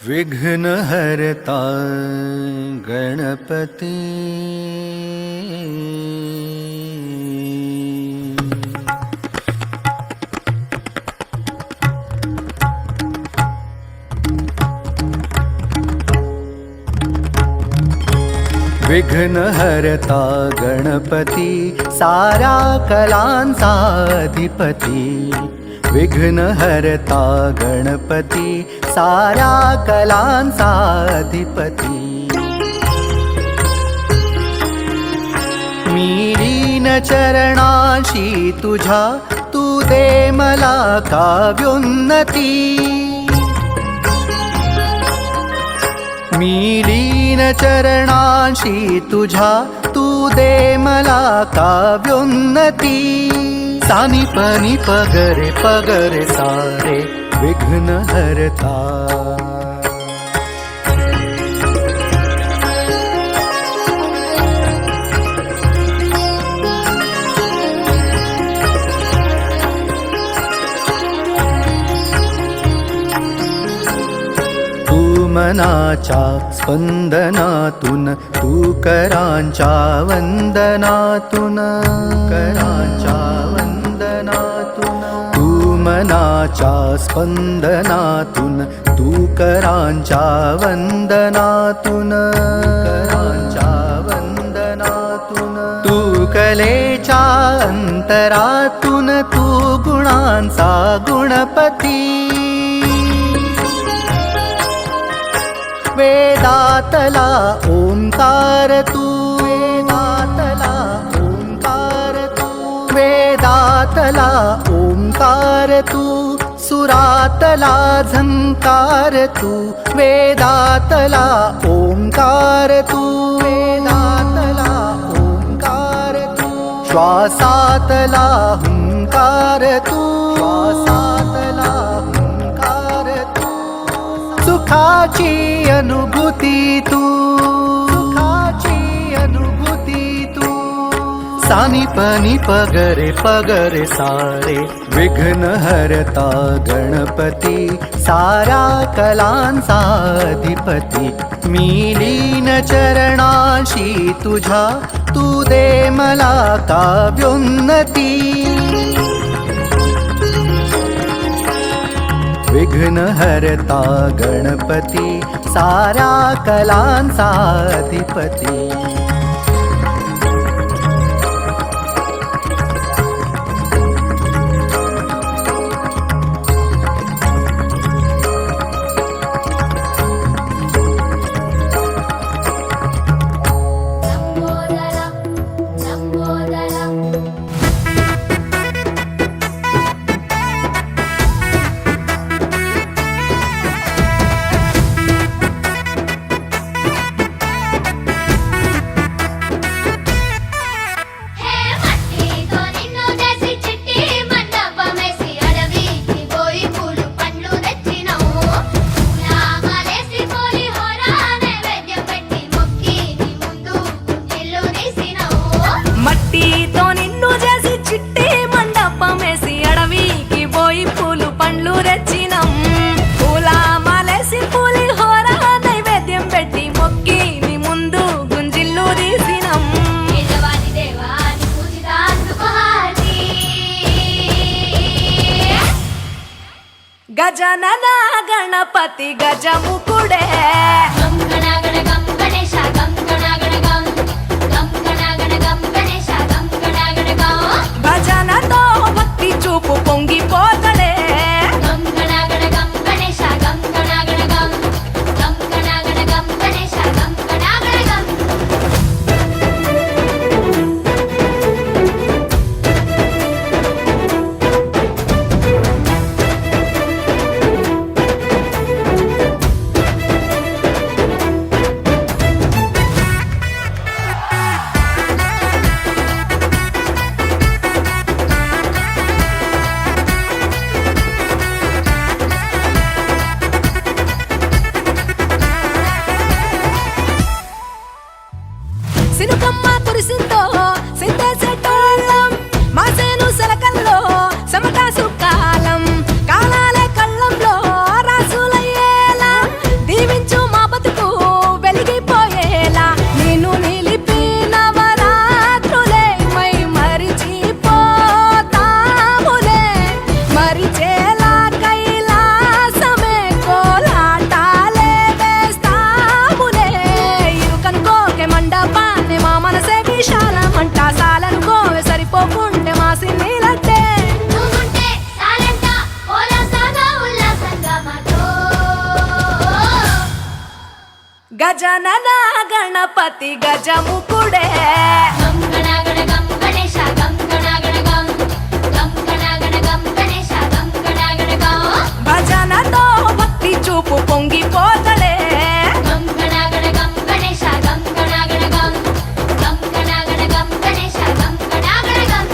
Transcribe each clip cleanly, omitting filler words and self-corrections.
विघ्नहर्ता गणपती विघ्नहर्ता गणपती सारा कलांचा अधिपती विघ्नहर्ता गणपती सारा कलांचा अधिपती मी लीन चरणाशी तुझ्या तू दे मला काव्योन्नती मी लीन चरणाशी तुझ्या तू दे मला काव्योन्नती सानी पनी पगरे पगरे सारे विघ्नहर्ता मनाच्या स्पंदनातून तू करांच्या वंदनातून तू मनाच्या स्पंदनातून तू करांच्या वंदनातून तू कलेच्या अंतरातून तू गुणांचा गुणपती वेदातला ओंकार तू वेदातला ओंकार तू सुरातला झंकार तू वेदातला ओंकार तू श्वासातला हुंकार तू सुखाची अनुभूती तू सानी पनी पगरे पगरे सारे विघ्नहर्ता गणपती सारा कलांचा अधिपती मी लीन चरणाशी तुझ्या तू दे मला काव्योन्नती विघ्नहर्ता गणपती सारा कलांचा अधिपती गजानन गणपति गजमुकुडे गम गण गम गणेश गम गण गम गणेश गम गण भजन तो भक्ति चूपु पोंगी पोतले गम गण गम गणेश गम गण गम गणेश गम गण సినుకమ్మ కురిసిందో సిద్ధేసేటోళ్ళం మాసేను సలకల్లో సమటాసు కాలం కాలాలే కళ్ళంలో రాసులయ్యేలా గజనన గణపతి గజముకుడే గం గణగణ గం గణేశ గం గణగణ గం గం గణగణ గం గణేశ గం గణగణ గం భజనతో భక్తి చూపు పొంగిపోతలే గం గణగణ గం గణేశ గం గణగణ గం గం గణగణ గం గణేశ గం గణగణ గం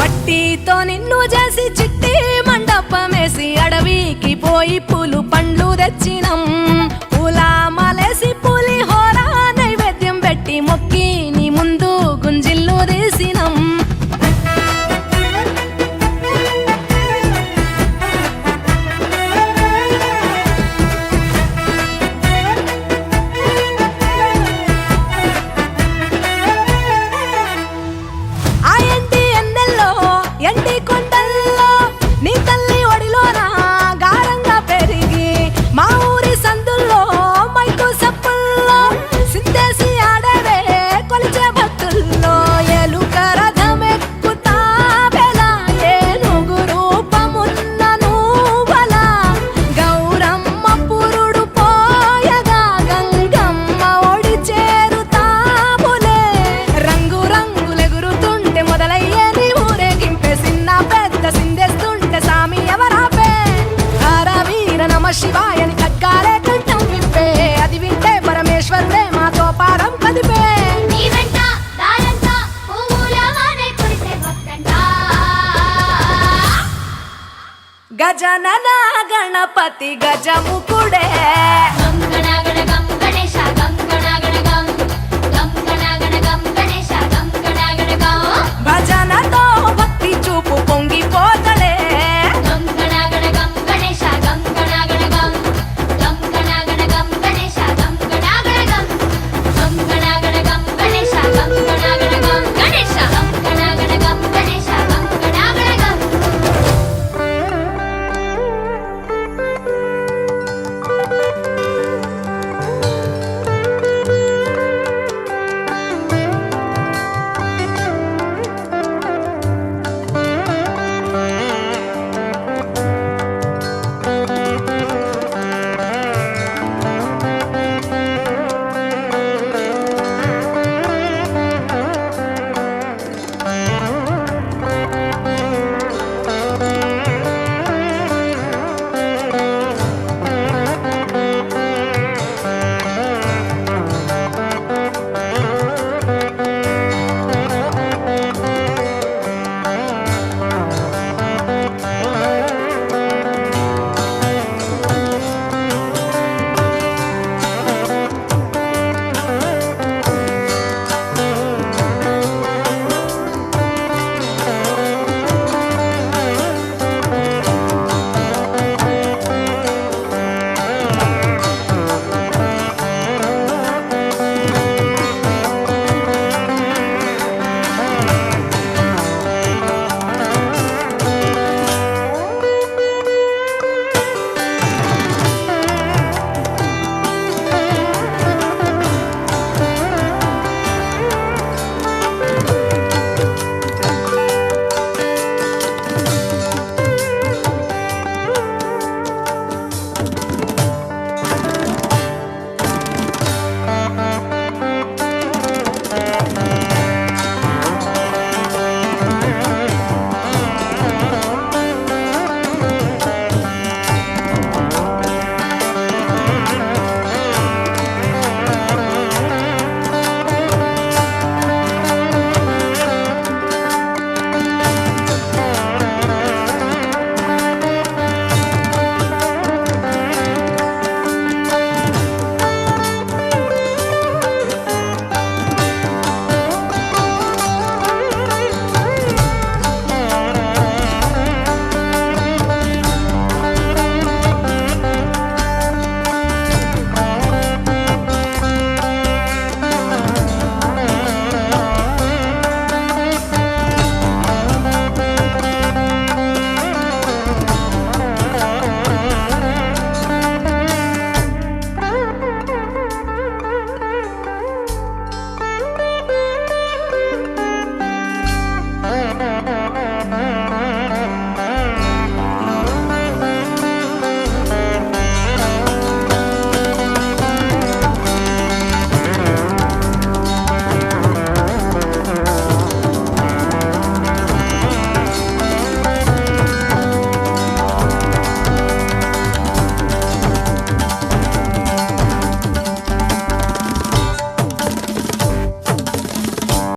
మట్టితో నిన్ను చేసి చిట్టి మండపమేసి అడవికి పోయి పూలు పండ్లు తెచ్చినం పూల మాలేసి పులిహోర నైవేద్యం పెట్టి మొక్కి నీ ముందు గుంజిల్లు తీసినం ఆ ఎండి ఎన్నెల్లో ఎండి కొండల్లో నీ తల్లి ఒడిలోన గారంగా పెరిగి మా ఊరి సందుల్లో మైకు సప్పుల్లో సిందేసి ఆడవే కొలిచే భక్తుల్లో ఎలుక రథమెక్కుతా బెల ఏనుగు రూపమున్న నువ్వల గౌరమ్మ పురుడు పోయగా గంగమ్మ ఒడి చేరుతాములే రంగు రంగులెగురుతుంటే మొదలయ్యే నీ ఊరేగింపే చిన్న పెద్ద సిందేస్తుంటే సామి ఎవరాపే హర వీర నమ శివాయని ఖడ్గాలే కంఠం విప్పే అది వింటే పరమేశ్వరుడే మాతో పారం కదిపే నీ వెంట దారంతా పువ్వుల వానే కురిసే భక్తంట గజనన గణపతి గజముకుడే